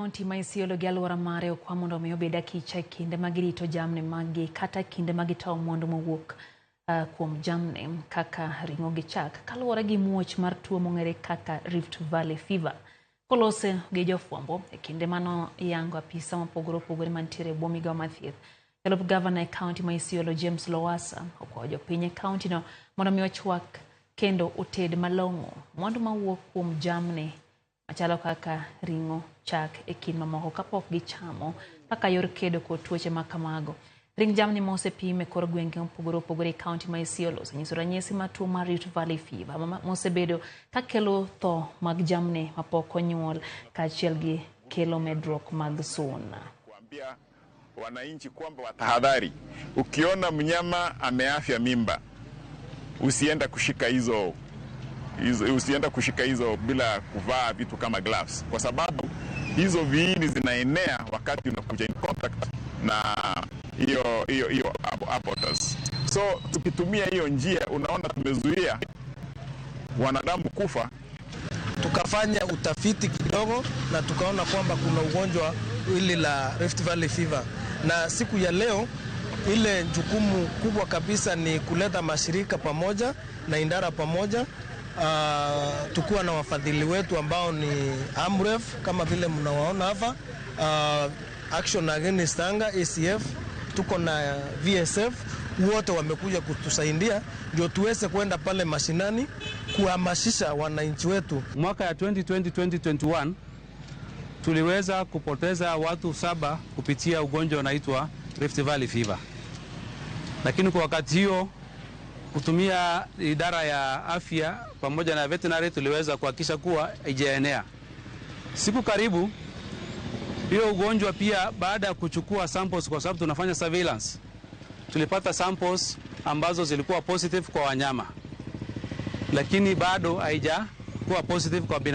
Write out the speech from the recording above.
Kaunti ma Isiolo gi aluora mare okwa mondo omi obed akicha kinde magirito jamni magi kata kinde magitawo mwandu mowuok kuom jamni kaka ring'o gi chak kaluore gi muoch mar tuo mong'ere kaka Rift Valley fever. Kolose gi jofwambo e kinde mano yango apisa mopogore opogore mantiere bwo migawo mar thieth. Jalup gavana e kaunti ma Isiolo James Lowassa okwayo jopiny e kaunti no mondo omi ochwak kendo oted malong'o mwandu mawuok kuom jamni machalo kaka ring'o, chak e kind mamoko kapok gichamo kaka yor kedo kod tuoche ma kamago. Ring jamni mosepim e kor gwenge mopogore opogore e kaunti ma Isiolo osenyiso ranyisi mar tuo mar Rift Valley fever mosebedo ka kelo tho mag jamni mapok onyuol kaachiel gi kelo medruok mag suna. Kuambia wananchi kwamba watahadhari, ukiona mnyama ameafya mimba usienda kushika hizo bila kuvaa vitu kama gloves, kwa sababu hizo viini zinaenea wakati unakuja in contact na hiyo abortus. So tukitumia hiyo njia, unaona tumezuia wanadamu kufa. Tukafanya utafiti kidogo na tukaona kwamba kuna ugonjwa hili la Rift Valley fever, na siku ya leo ile jukumu kubwa kabisa ni kuleta mashirika pamoja na idara pamoja, tukiwa na wafadhili wetu ambao ni AMREF kama vile mnawaona hapa, Action Against Hunger, ACF, tuko na VSF, wote wamekuja kutusaidia ndio tuweze kwenda pale mashinani kuhamasisha wananchi wetu. Mwaka ya 2020-2021 tuliweza kupoteza watu 7 kupitia ugonjwa unaitwa Rift Valley fever. Lakini kwa wakati hiyo kutumia idara ya afya pamoja na veterinary tuliweza kuhakikisha kuwa haijaenea. Siku karibu hiyo ugonjwa pia, baada ya kuchukua samples kwa sababu tunafanya surveillance, tulipata samples ambazo zilikuwa positive kwa wanyama, lakini bado haijakuwa positive kwa binadamu.